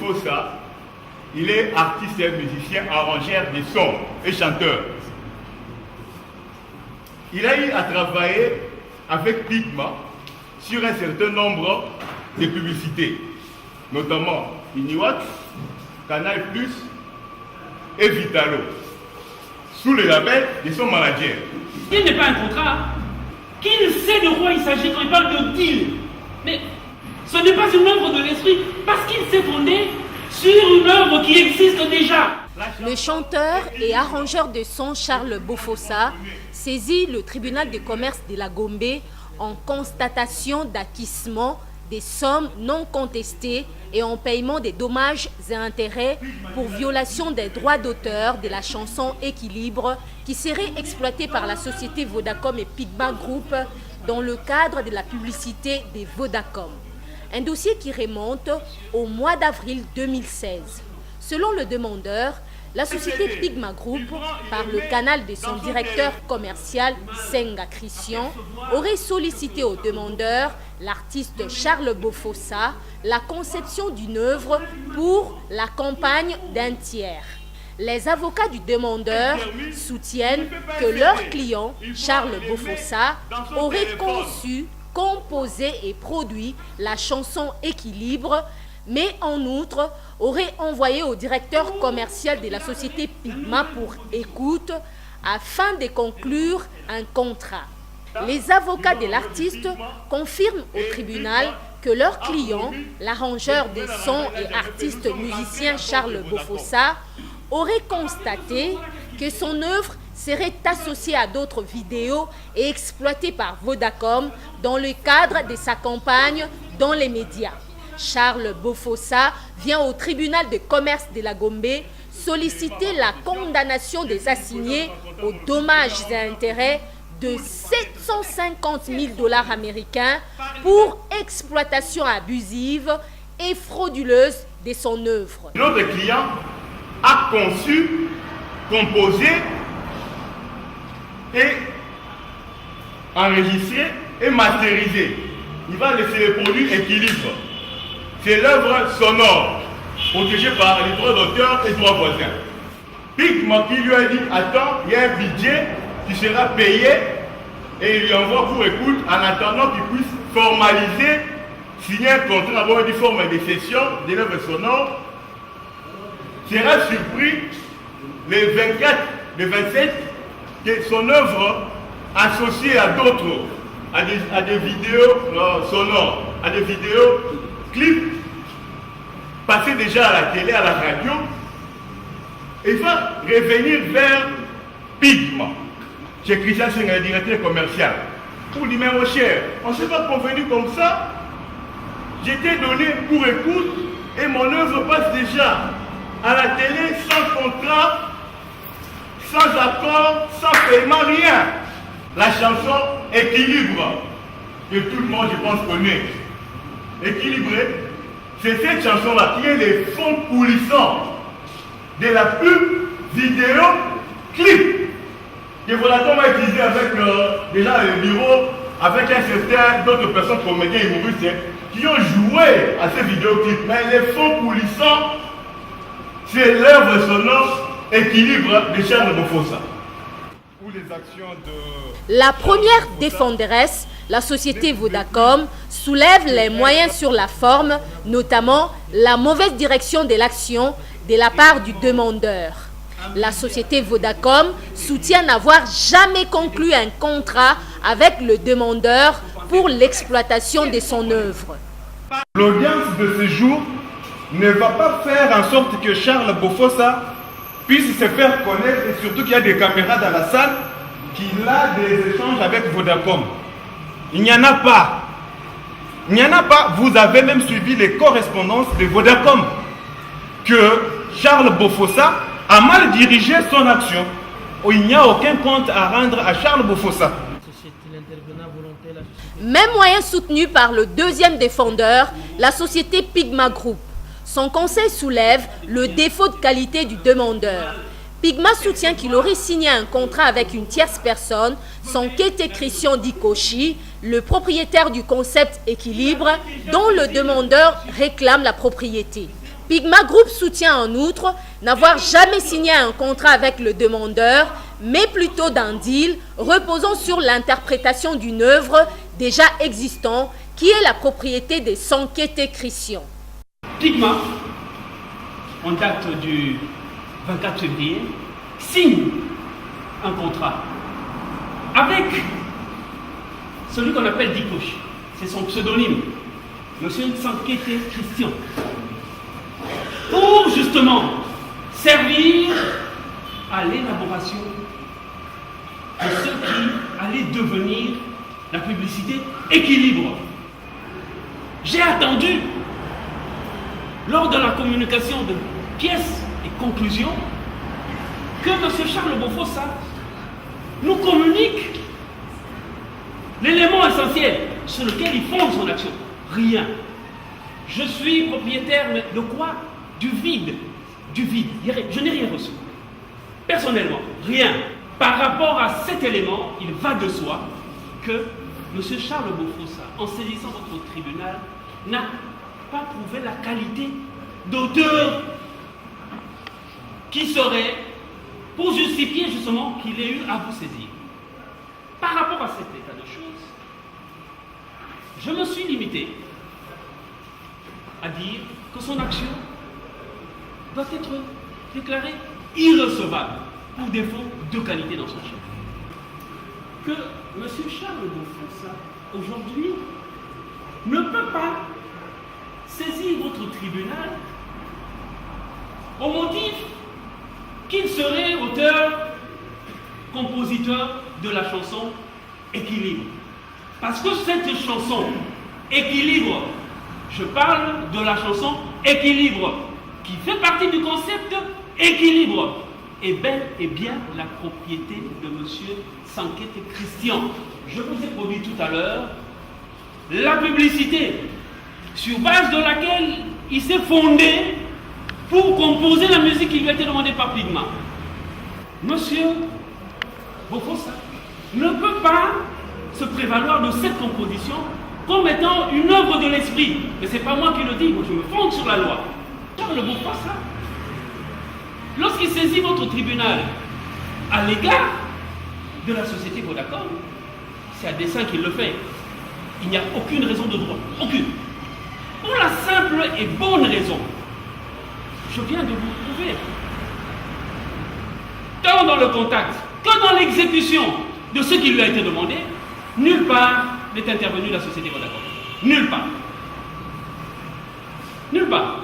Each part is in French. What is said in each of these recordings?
Bofosa, il est artiste et musicien, arrangeur de sons et chanteur. Il a eu à travailler avec Pigma sur un certain nombre de publicités, notamment Iniwax, Canal+, et Vitalo, sous le label de son manager. Il n'est pas un contrat. Qu'il sait de quoi il s'agit quand il parle de deal. Mais ce n'est pas une œuvre de l'esprit, parce qu'il s'est fondé sur une œuvre qui existe déjà. Le chanteur et arrangeur de son Charles Bofosa saisit le tribunal de commerce de la Gombe en constatation d'acquittement des sommes non contestées et en paiement des dommages et intérêts pour violation des droits d'auteur de la chanson Équilibre qui serait exploitée par la société Vodacom et Pigma Group dans le cadre de la publicité des Vodacom. Un dossier qui remonte au mois d'avril 2016. Selon le demandeur, la société Pigma Group, par le canal de son directeur commercial Senga Christian, aurait sollicité au demandeur, l'artiste Charles Bofosa, la conception d'une œuvre pour la campagne d'un tiers. Les avocats du demandeur soutiennent que leur client, Charles Bofosa, aurait conçu, composé et produit la chanson Équilibre, mais en outre aurait envoyé au directeur commercial de la société Pigma pour écoute afin de conclure un contrat. Les avocats de l'artiste confirment au tribunal que leur client, l'arrangeur de sons et artiste musicien Charles Bofosa, aurait constaté que son œuvre serait associée à d'autres vidéos et exploitée par Vodacom dans le cadre de sa campagne dans les médias. Charles Bofosa vient au tribunal de commerce de la Gombe solliciter la condamnation des assignés aux dommages et intérêts de 750 000 $ américains pour exploitation abusive et frauduleuse de son œuvre. Notre client a conçu, composé et enregistré et masterisé. Il va laisser le produit Équilibre. C'est l'œuvre sonore, protégée par les droits d'auteur et droits voisins. Pigma qui lui a dit, attends, il y a un budget qui sera payé et il lui envoie pour écoute en attendant qu'il puisse formaliser, signer un contrat avoir une forme de cession de l'œuvre sonore. Sera surpris le 24, le 27, que son œuvre associée à d'autres, à des vidéos sonores, à des vidéos clips, passés déjà à la télé, à la radio, et va revenir vers Pigma. J'ai écrit ça sur un directeur commercial. Pour lui, mais mon cher, on ne s'est pas convenu comme ça. J'étais donné pour écoute et mon œuvre passe déjà à la télé sans contrat, sans accord, sans paiement, rien. La chanson Équilibre, que tout le monde, je pense, connaît. Équilibré, c'est cette chanson-là qui est les fonds coulissants de la pub vidéo clip que Vodacom a utilisé avec déjà le bureau, avec un certain d'autres personnes, comédiens et humoristes, qui ont joué à ces vidéoclips. Mais les fonds coulissants, c'est l'œuvre sonore Équilibre de Charles Bofosa. La première défenderesse, la société Vodacom, soulève les moyens sur la forme, notamment la mauvaise direction de l'action de la part du demandeur. La société Vodacom soutient n'avoir jamais conclu un contrat avec le demandeur pour l'exploitation de son œuvre. L'audience de ce jour ne va pas faire en sorte que Charles Bofosa puisse se faire connaître, et surtout qu'il y a des caméras dans la salle, qu'il a des échanges avec Vodacom. Il n'y en a pas. Il n'y en a pas. Vous avez même suivi les correspondances de Vodacom que Charles Bofosa a mal dirigé son action. Il n'y a aucun compte à rendre à Charles Bofosa. Même moyen soutenu par le deuxième défendeur, la société Pigma Group. Son conseil soulève le défaut de qualité du demandeur. Pigma soutient qu'il aurait signé un contrat avec une tierce personne, sans qu'était Christian Dikoshi, le propriétaire du concept Équilibre, dont le demandeur réclame la propriété. Pigma Group soutient en outre n'avoir jamais signé un contrat avec le demandeur, mais plutôt d'un deal reposant sur l'interprétation d'une œuvre déjà existante qui est la propriété des Sankete Christian. Pigma, en date du 24 février, signe un contrat avec celui qu'on appelle Dikouche. C'est son pseudonyme, Monsieur Sankete Christian, pour justement servir à l'élaboration de ce qui allait devenir la publicité Équilibre. J'ai attendu, lors de la communication de pièces et conclusions, que M. Charles Bofossa nous communique l'élément essentiel sur lequel il fonde son action. Rien. Je suis propriétaire de quoi? Du vide. Du vide. Je n'ai rien reçu. Personnellement, rien. Par rapport à cet élément, il va de soi que M. Charles Bofossa, en saisissant votre tribunal, n'a pas prouvé la qualité d'auteur qui serait pour justifier justement qu'il ait eu à vous saisir. Par rapport à cet état de choses, je me suis limité à dire que son action doit être déclarée irrecevable pour défaut de qualité dans son chef. Que M. Charles Bofossa, aujourd'hui, ne peut pas saisir votre tribunal au motif qu'il serait auteur, compositeur de la chanson Équilibre. Parce que cette chanson Équilibre, je parle de la chanson Équilibre, qui fait partie du concept Équilibre, est bel et bien la propriété de M. Sankete Christian. Je vous ai produit tout à l'heure la publicité sur base de laquelle il s'est fondé pour composer la musique qui lui a été demandée par Pigma. Monsieur Bofossa ne peut pas se prévaloir de cette composition comme étant une œuvre de l'esprit. Mais ce n'est pas moi qui le dis, moi je me fonde sur la loi. Charles Bofossa, lorsqu'il saisit votre tribunal à l'égard de la société Vodacom, c'est à dessein qu'il le fait. Il n'y a aucune raison de droit. Aucune. Pour la simple et bonne raison, je viens de vous prouver, tant dans le contact que dans l'exécution de ce qui lui a été demandé, nulle part n'est intervenue la société Vodacom. Nulle part. Nulle part.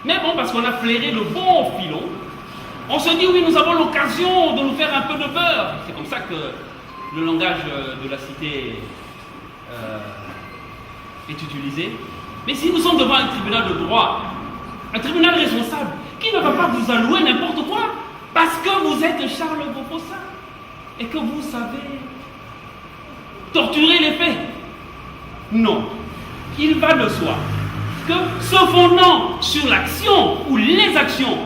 Mais bon, parce qu'on a flairé le bon filon, on se dit oui, nous avons l'occasion de nous faire un peu de beurre. C'est comme ça que le langage de la cité est utilisé. Mais si nous sommes devant un tribunal de droit, un tribunal responsable, qui ne va pas vous allouer n'importe quoi, parce que vous êtes Charles Bofossa et que vous savez torturer les faits. Non. Il va de soi que, se fondant sur l'action ou les actions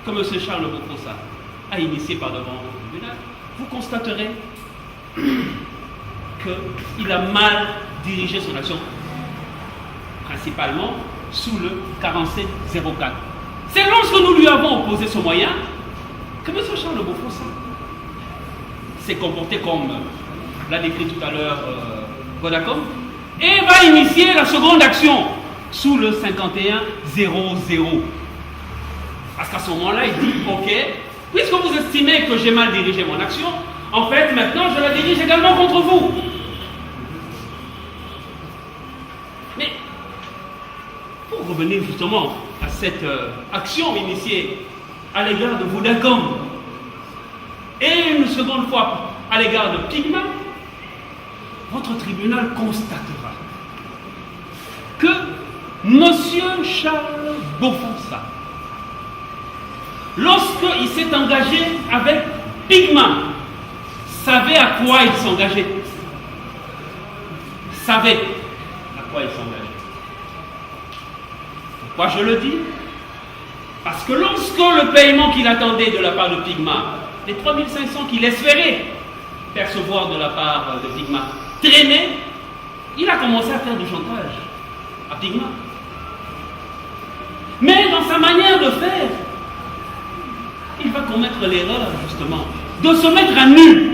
que M. Charles Bofossa a initiées par devant le tribunal, vous constaterez qu'il a mal dirigé son action, principalement sous le 4704. C'est lorsque nous lui avons opposé ce moyen que M. Charles Bofossa s'est comporté comme l'a décrit tout à l'heure Vodacom et va initier la seconde action sous le 5100. Parce qu'à ce moment-là, il dit ok, puisque vous estimez que j'ai mal dirigé mon action, en fait, maintenant, je la dirige également contre vous. Mais, pour revenir justement à cette action initiée à l'égard de Vodacom et une seconde fois à l'égard de Pigma, votre tribunal constatera que M. Charles Bofossa, lorsqu'il s'est engagé avec Pigma, savait à quoi il s'engageait. Savait à quoi il s'engageait. Pourquoi je le dis? Parce que lorsque le paiement qu'il attendait de la part de Pigma, les 3500 qu'il espérait percevoir de la part de Pigma, traînait, il a commencé à faire du chantage à Pigma. Mais dans sa manière de faire, il va commettre l'erreur, justement, de se mettre à nu.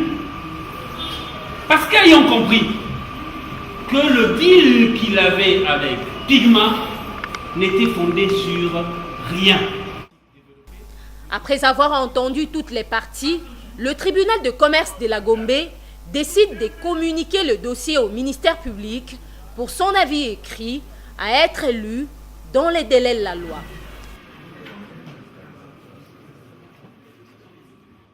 Parce qu'ayant compris que le deal qu'il avait avec Pygma n'était fondé sur rien. Après avoir entendu toutes les parties, le tribunal de commerce de la Gombe décide de communiquer le dossier au ministère public pour son avis écrit à être lu dans les délais de la loi.